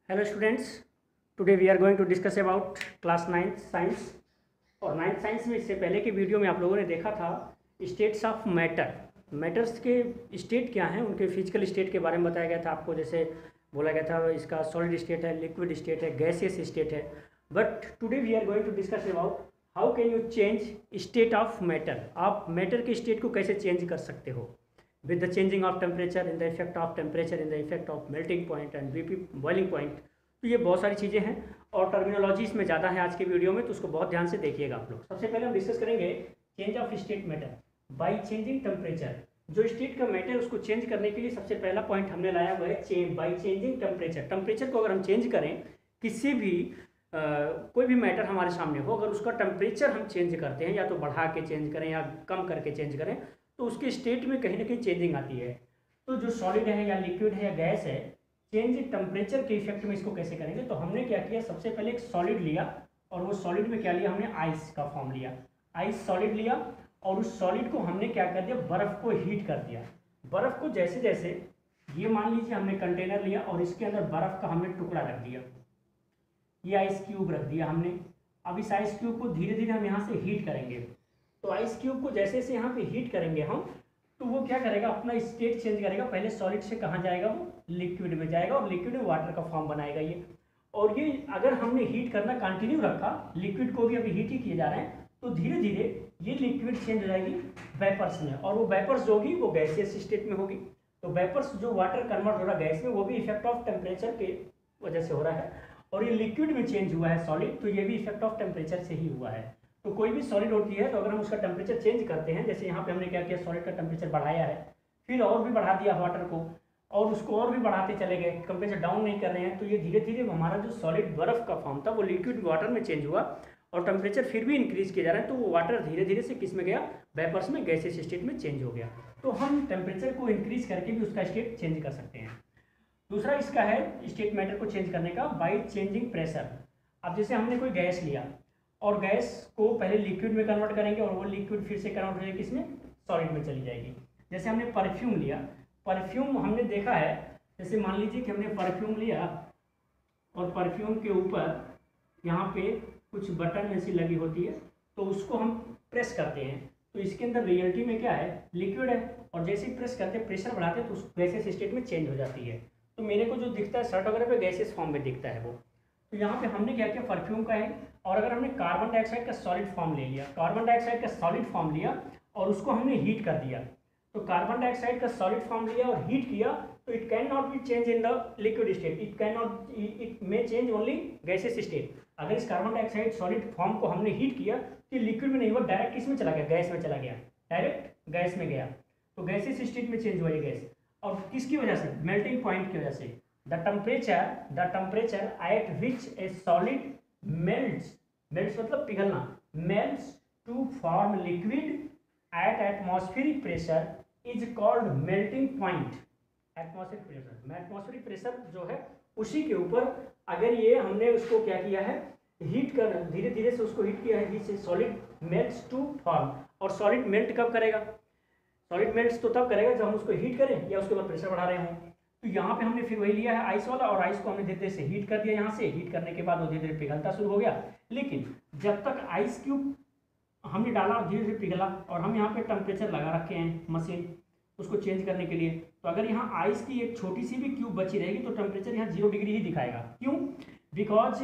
Hello students, today we are going to discuss about class 9th science. और 9th science में इससे पहले के वीडियो में आप लोगों ने देखा था स्टेट्स ऑफ मैटर। मैटर्स के स्टेट क्या हैं, उनके फिजिकल स्टेट के बारे में बताया गया था आपको। जैसे बोला गया था इसका सॉलिड स्टेट है, लिक्विड स्टेट है, गैसियस स्टेट है। But today we are going to discuss about how can you change state of matter. आप मैटर के स्टेट को कैसे चेंज कर सकते हो with the changing of temperature, in the effect of temperature, in the effect of melting point and BP boiling point। तो ये बहुत सारी चीज़ें हैं और टर्मिनोलॉजी इसमें ज़्यादा है आज के वीडियो में, तो उसको बहुत ध्यान से देखिएगा आप लोग। सबसे पहले हम डिस्कस करेंगे change of state matter by changing temperature. जो स्टेट का मैटर उसको चेंज करने के लिए सबसे पहला पॉइंट हमने लाया हुआ है बाई चेंजिंग टेम्परेचर। टेम्परेचर को अगर हम चेंज करें, किसी भी कोई भी मैटर हमारे सामने हो, अगर उसका टेम्परेचर हम चेंज करते हैं, या तो बढ़ा के चेंज करें या कम करके चेंज करें, तो उसके स्टेट में कहीं ना कहीं चेंजिंग आती है। तो जो सॉलिड है या लिक्विड है या गैस है, चेंज टेम्परेचर के इफेक्ट में इसको कैसे करेंगे। तो हमने क्या किया, सबसे पहले एक सॉलिड लिया और वो सॉलिड में क्या लिया, हमने आइस का फॉर्म लिया। आइस सॉलिड लिया और उस सॉलिड को हमने क्या कर दिया, बर्फ़ को हीट कर दिया। बर्फ़ को जैसे जैसे, ये मान लीजिए हमने कंटेनर लिया और इसके अंदर बर्फ़ का हमने टुकड़ा रख दिया, ये आइस क्यूब रख दिया हमने। अब इस आइस क्यूब को धीरे धीरे हम यहाँ से हीट करेंगे। तो आइस क्यूब को जैसे जैसे यहाँ पे हीट करेंगे हम, तो वो क्या करेगा, अपना स्टेट चेंज करेगा। पहले सॉलिड से कहाँ जाएगा, वो लिक्विड में जाएगा और लिक्विड में वाटर का फॉर्म बनाएगा ये। और ये अगर हमने हीट करना कंटिन्यू रखा, लिक्विड को भी अभी हीट ही किए जा रहे हैं, तो धीरे धीरे ये लिक्विड चेंज हो जाएगी वेपर्स में, और वो वेपर्स जो होगी वो गैसियस स्टेट में होगी। तो वेपर्स जो वाटर कन्वर्ट हो रहा है गैस में, वो भी इफेक्ट ऑफ टेम्परेचर के वजह से हो रहा है। और ये लिक्विड में चेंज हुआ है सॉलिड, तो ये भी इफेक्ट ऑफ टेम्परेचर से ही हुआ है। तो कोई भी सॉलिड होती है, तो अगर हम उसका टेम्परेचर चेंज करते हैं, जैसे यहाँ पे हमने क्या किया, सॉलिड का टेम्परेचर बढ़ाया है, फिर और भी बढ़ा दिया वाटर को, और उसको और भी बढ़ाते चले गए, टेम्परेचर डाउन नहीं कर रहे हैं, तो ये धीरे धीरे हमारा जो सॉलिड बर्फ का फॉर्म था वो लिक्विड वाटर में चेंज हुआ, और टेम्परेचर फिर भी इंक्रीज किया जा रहा है, तो वो वाटर धीरे धीरे से किस में गया, वेपर्स में, गैसियस स्टेट में चेंज हो गया। तो हम टेम्परेचर को इंक्रीज करके भी उसका स्टेट चेंज कर सकते हैं। दूसरा इसका है स्टेट मैटर को चेंज करने का बाई चेंजिंग प्रेशर। अब जैसे हमने कोई गैस लिया और गैस को पहले लिक्विड में कन्वर्ट करेंगे, और वो लिक्विड फिर से कन्वर्ट हो जाएगी किसमें, सॉलिड में चली जाएगी। जैसे हमने परफ्यूम लिया, परफ्यूम हमने देखा है, जैसे मान लीजिए कि हमने परफ्यूम लिया और परफ्यूम के ऊपर यहाँ पे कुछ बटन ऐसी लगी होती है, तो उसको हम प्रेस करते हैं, तो इसके अंदर रियलिटी में क्या है, लिक्विड है, और जैसे ही प्रेस करते हैं, प्रेशर बढ़ाते हैं, तो उस गैसियस स्टेट में चेंज हो जाती है। तो मेरे को जो दिखता है शर्ट वगैरह पे गैसियस फॉर्म में दिखता है वो। तो यहाँ पे हमने क्या किया, परफ्यूम का है, और अगर हमने कार्बन डाइऑक्साइड का सॉलिड फॉर्म ले लिया, कार्बन डाइऑक्साइड का सॉलिड फॉर्म लिया और उसको हमने हीट कर दिया, तो कार्बन डाइऑक्साइड का सॉलिड फॉर्म लिया और हीट किया, तो it can not be change in the liquid state, it may change only gaseous state. अगर इस कार्बन डाइऑक्साइड सॉलिड फॉर्म को हमने हीट किया, तो लिक्विड में नहीं हुआ, डायरेक्ट किस में चला गया, गैस में चला गया, डायरेक्ट गैस में गया, तो गैसियस स्टेट में चेंज हुआ ये गैस। और किसकी वजह से, मेल्टिंग पॉइंट की वजह से। The temperature at which a solid melts मतलब पिघलना, melts to form liquid at atmospheric pressure is called melting point. Atmospheric pressure जो है उसी के ऊपर अगर ये हमने उसको क्या किया है, हीट कर, धीरे धीरे से उसको हीट किया है, जिससे सॉलिड मेल्ट्स टू फॉर्म। और सॉलिड मेल्ट कब करेगा, सॉलिड मेल्ट्स तो तब करेगा जब हम उसको हीट करें या उसके बाद प्रेशर बढ़ा रहे हों। तो यहाँ पे हमने फिर वही लिया है आइस वाला, और आइस को हमने धीरे धीरे से हीट कर दिया, यहाँ से हीट करने के बाद वो धीरे धीरे पिघलता शुरू हो गया। लेकिन जब तक आइस क्यूब हमने डाला धीरे धीरे पिघला, और हम यहाँ पे टेम्परेचर लगा रखे हैं मशीन उसको चेंज करने के लिए, तो अगर यहाँ आइस की एक छोटी सी भी क्यूब बची रहेगी, तो टेम्परेचर यहाँ 0 डिग्री ही दिखाएगा। क्यों, बिकॉज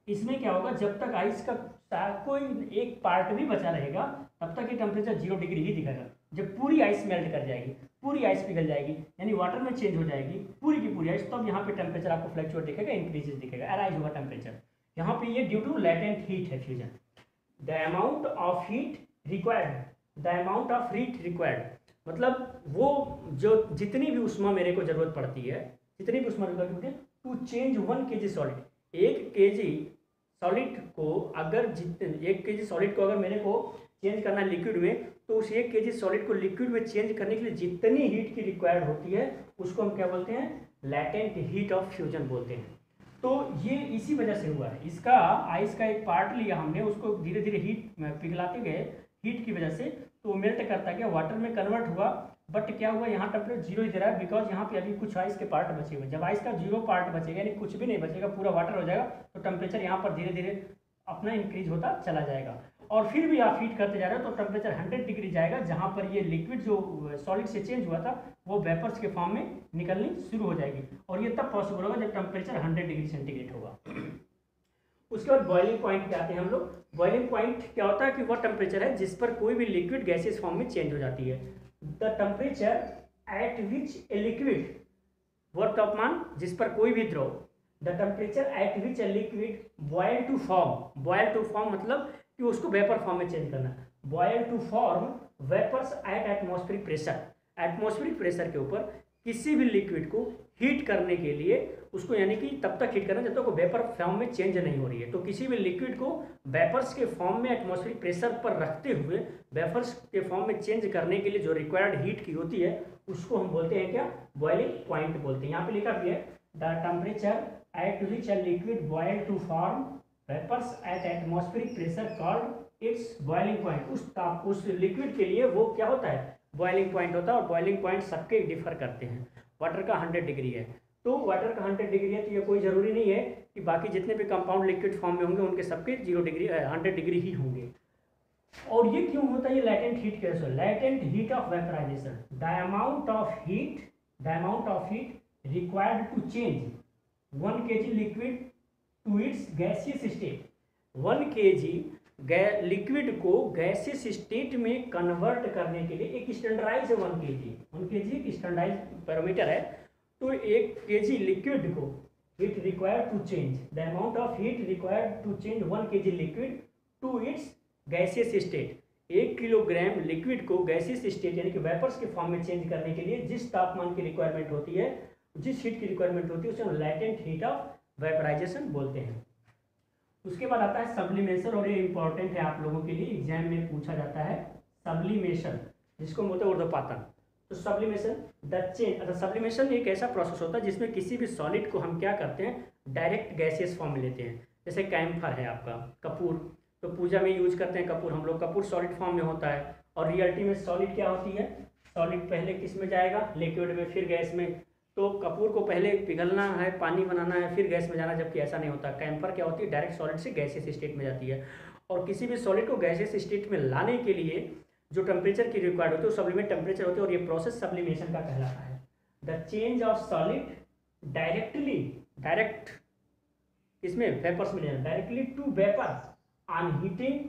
इसमें क्या होगा, जब तक आइस का कोई एक पार्ट भी बचा रहेगा, तब तक ये टेम्परेचर 0 डिग्री ही दिखाएगा। जब पूरी आइस मेल्ट कर जाएगी, पूरी आइस पिघल जाएगी, यानी वाटर में चेंज हो जाएगी पूरी की पूरी आइस, तब यहाँ पे टेम्परेचर आपको फ्लक्चुएट दिखेगा, इंक्रीजेस दिखेगा, अराइज होगा टेम्परेचर। यहाँ पे ये ड्यू टू लेटेंट हीट है fusion. The amount of heat required, मतलब वो जो जितनी भी उष्मा मेरे को जरूरत पड़ती है, जितनी भी उष्मा जरूरत पड़ती है to change 1 kg solid, 1 kg solid को अगर 1 kg सॉलिड को अगर मेरे को चेंज करना है लिक्विड में, तो उस 1 kg सॉलिड को लिक्विड में चेंज करने के लिए जितनी हीट की रिक्वायर्ड होती है, उसको हम क्या बोलते हैं, लैटेंट हीट ऑफ फ्यूजन बोलते हैं। तो ये इसी वजह से हुआ है। इसका आइस का एक पार्ट लिया हमने, उसको धीरे धीरे हीट पिघलाते गए, हीट की वजह से तो मेल्ट करता गया, वाटर में कन्वर्ट हुआ, बट क्या हुआ, यहाँ टेम्परेचर जीरो ही दे रहा है, बिकॉज यहाँ पे अभी कुछ आइस के पार्ट बचे हुए। जब आइस का जीरो पार्ट बचेगा यानी कुछ भी नहीं बचेगा, पूरा वाटर हो जाएगा, तो टेम्परेचर यहाँ पर धीरे धीरे अपना इंक्रीज होता चला जाएगा। और फिर भी आप हीट करते जा रहे हो तो टेम्परेचर 100 डिग्री जाएगा, जहाँ पर ये लिक्विड जो सॉलिड से चेंज हुआ था वो वेपर्स के फॉर्म में निकलनी शुरू हो जाएगी। और ये तब पॉसिबल होगा जब टेम्परेचर 100 डिग्री सेंटीग्रेड होगा। उसके बाद बॉइलिंग पॉइंट पे आते हैं हम लोग। बॉइलिंग पॉइंट क्या होता है कि वह टेम्परेचर है जिस पर कोई भी लिक्विड गैसेस फॉर्म में चेंज हो जाती है। The temperature at which a liquid, वह तापमान जिस पर कोई भी द्रव, the temperature at which a liquid boil to form, boil to form मतलब कि उसको वेपर फॉर्म में चेंज करना, boil to form vapours at atmospheric pressure. Atmospheric pressure के ऊपर किसी भी लिक्विड को हीट करने के लिए उसको यानी कि तब तक हीट करना जब तक वो वेपर फॉर्म में चेंज नहीं हो रही है। तो किसी भी लिक्विड को वेपर्स के फॉर्म में एटमॉस्फेरिक प्रेशर पर रखते हुए वेपर्स के फॉर्म में चेंज करने के लिए जो रिक्वायर्ड हीट की होती है उसको हम बोलते हैं क्या, बॉइलिंग पॉइंट बोलते हैं। यहाँ पे लिखा भी है the temperature at which a liquid boil to form vapours at atmospheric pressure called its boiling point. उस लिक्विड के लिए वो क्या होता है, बॉइलिंग पॉइंट होता है। और बॉइलिंग पॉइंट सबके डिफर करते हैं। वाटर का 100 डिग्री है, तो वाटर का 100 डिग्री है, तो ये कोई ज़रूरी नहीं है कि बाकी जितने भी कंपाउंड लिक्विड फॉर्म में होंगे उनके सबके 0 डिग्री 100 डिग्री ही होंगे। और ये क्यों होता है, ये लैटेंट हीट कैसे, latent heat of vaporisation, the amount of heat required to change 1 kg liquid to its gaseous state. 1 kg liquid को गैसियस स्टेट में कन्वर्ट करने के लिए एक स्टैंडर्डाइज है 1 kg एक स्टैंडर्डाइज पैरामीटर है। तो 1 kg लिक्विड को heat required to change, the amount of heat required to change 1 kg liquid to its gaseous state. 1 kilogram liquid को गैसियस स्टेट यानी कि वेपर्स के फॉर्म में चेंज करने के लिए जिस तापमान की रिक्वायरमेंट होती है, जिस हीट की रिक्वायरमेंट होती है उसे हम लैटेंट हीट ऑफ वेपराइजेशन बोलते हैं। उसके बाद आता है सब्लिमेशन, और ये इंपॉर्टेंट है आप लोगों के लिए, एग्जाम में पूछा जाता है सब्लिमेशन, जिसको बोलते हैं ऊर्ध्वपातन। तो सब्लिमेशन द चेंज, अच्छा सब्लिमेशन एक ऐसा प्रोसेस होता है जिसमें किसी भी सॉलिड को हम क्या करते हैं, डायरेक्ट गैसियस फॉर्म में लेते हैं। जैसे कैम्फर है आपका, कपूर, तो पूजा में यूज करते हैं कपूर हम लोग, कपूर सॉलिड फॉर्म में होता है। और रियलिटी में सॉलिड क्या होती है, सॉलिड पहले किस में जाएगा, लिक्विड में, फिर गैस में। तो कपूर को पहले पिघलना है, पानी बनाना है, फिर गैस में जाना, जबकि ऐसा नहीं होता। कैम्फर क्या होती है, डायरेक्ट सॉलिड से गैसियस स्टेट में जाती है। और किसी भी सॉलिड को गैसियस स्टेट में लाने के लिए जो टेम्परेचर की रिक्वायर्ड होती है वो सब्लिमेट टेम्परेचर होती है, और ये प्रोसेस सब्लिमेशन का कहलाता है। The change of solid direct इसमें वेपर्स में जाना, directly to vapour on heating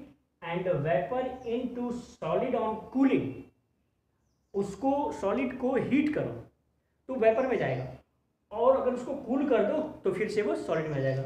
and vapour into solid on cooling. उसको सॉलिड को हीट करो तो वेपर में जाएगा, और अगर उसको कूल कर दो तो फिर से वो सॉलिड में आ जाएगा।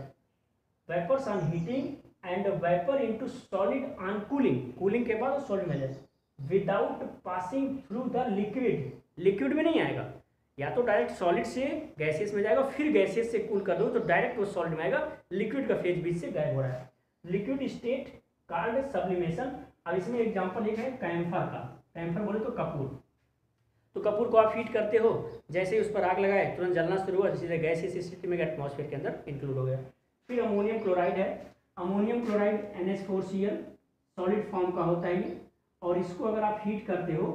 Vapours on heating and vapour into solid on cooling, cooling के बाद सॉलिड में जाएगा without passing through the liquid. Liquid में नहीं आएगा, या तो डायरेक्ट सॉलिड से गैसियस में जाएगा, फिर गैसियस से कूल कर दो तो डायरेक्ट वो सॉलिड में आएगा। लिक्विड का फेज बीच से गायब हो रहा है, लिक्विड स्टेट कॉल्ड सब्लिमेशन। अब इसमें एग्जांपल एक है कैम्फर का, कैम्फर बोले तो कपूर। तो कपूर को आप हीट करते हो, जैसे ही उस पर आग लगाए तुरंत जलना शुरू हुआ, सीधे गैसियस स्थिति में एटमॉस्फेयर के अंदर इंक्लूड हो गया। फिर अमोनियम क्लोराइड है, ammonium chloride NH4Cl solid form का होता है ये, और इसको अगर आप हीट करते हो,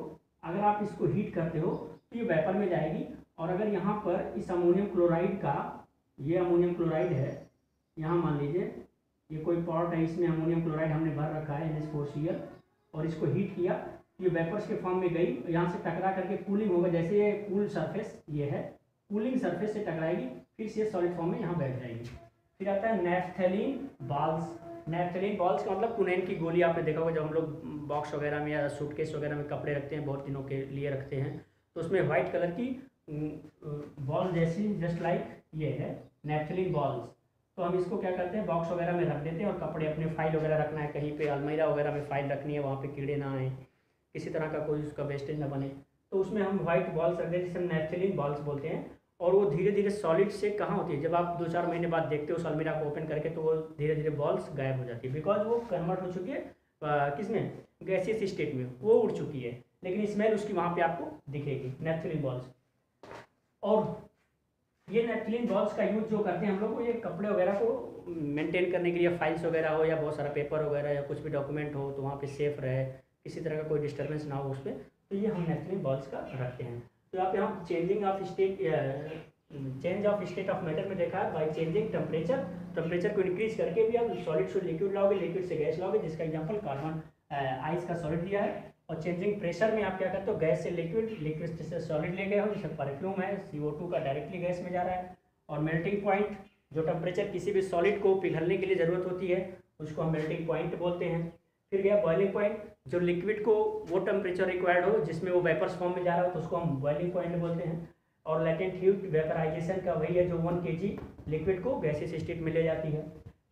अगर आप इसको हीट करते हो तो ये वेपर में जाएगी। और अगर यहाँ पर इस अमोनियम क्लोराइड का, ये अमोनियम क्लोराइड है, यहाँ मान लीजिए ये कोई पॉट है, इसमें अमोनियम क्लोराइड हमने भर रखा है NH4Cl, और इसको हीट किया, ये वेपर्स के फॉर्म में गई, यहाँ से टकरा करके कूलिंग होगा। जैसे ये कूल सरफेस ये है, कूलिंग सरफेस से टकराएगी, फिर से सॉलिड फॉर्म में यहाँ बैठ जाएगी। फिर आता है नैफ्थलीन बॉल्स। नैफ्थलीन बॉल्स का मतलब कुनैन की गोली, आपने देखा होगा जब हम लोग बॉक्स वगैरह में या सूटकेस वगैरह में कपड़े रखते हैं, बहुत दिनों के लिए रखते हैं, तो उसमें वाइट कलर की बॉल जैसी, जस्ट लाइक ये है नैफ्थलीन बॉल्स। तो हम इसको क्या करते हैं, बॉक्स वगैरह में रख देते हैं, और कपड़े अपने फाइल वगैरह रखना है कहीं पे, अलमीरा वगैरह में फाइल रखनी है, वहाँ पे कीड़े ना आए, किसी तरह का कोई उसका वेस्टेज ना बने, तो उसमें हम व्हाइट बॉल्स रख देते हैं जिसे हम नैफ्थलीन बॉल्स बोलते हैं। और वो धीरे धीरे सॉलिड से कहाँ होती है, जब आप 2-4 महीने बाद देखते हो उस अलमीरा को ओपन करके, तो वो धीरे धीरे बॉल्स गायब हो जाती है, बिकॉज वो कन्वर्ट हो चुकी है किसमें, गैसियस स्टेट में, वो उड़ चुकी है, लेकिन स्मेल उसकी वहाँ पे आपको दिखेगी, नैफ्थलीन बॉल्स। और ये नैफ्थलीन बॉल्स का यूज जो करते हैं हम लोग, ये कपड़े वगैरह को मेंटेन करने के लिए, फाइल्स वगैरह हो या बहुत सारा पेपर वगैरह या कुछ भी डॉक्यूमेंट हो तो वहाँ पे सेफ रहे, किसी तरह का कोई डिस्टर्बेंस ना हो उस पर, तो ये हम नेफ्थलीन बॉल्स का रखते हैं। तो आप यहाँ change of state of matter में देखा है, बाई चेंजिंग टेम्परेचर को इंक्रीज करके भी आप सॉलिड से लिक्विड लाओगे, लिक्विड से गैस लाओगे, जिसका एग्जांपल कार्बन आइस का सॉलिड दिया है। और चेंजिंग प्रेशर में आप क्या करते हो, गैस से लिक्विड, लिक्विड से सॉलिड ले गए हो, जैसे परफ्यूम है CO2 का डायरेक्टली गैस में जा रहा है। और मेल्टिंग पॉइंट, जो टेम्परेचर किसी भी सॉलिड को पिघलने के लिए ज़रूरत होती है उसको हम मेल्टिंग पॉइंट बोलते हैं। फिर गया बॉइलिंग पॉइंट, जो लिक्विड को वो टेम्परेचर रिक्वायर्ड हो जिसमें वो वेपर्स फॉर्म में जा रहा हो तो उसको हम बॉइलिंग पॉइंट बोलते हैं। और लेटेंट हीट वेपराइजेशन का वही है जो 1 kg लिक्विड को गैसियस स्टेट में ले जाती है।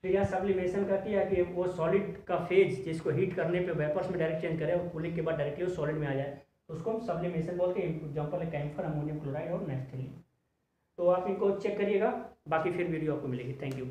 फिर यहाँ सब्लिमेशन करती है कि वो सॉलिड का फेज जिसको हीट करने पे वेपर्स में डायरेक्ट चेंज करे और कूलिंग के बाद डायरेक्टली वो सॉलिड में आ जाए, तो उसको हम सब्लिमेशन बोलते हैं। एग्जाम्पल है कैम्फर, अमोनियम क्लोराइड और नेफ्थलीन। तो आप इनको चेक करिएगा, बाकी फिर वीडियो आपको मिलेगी। Thank you.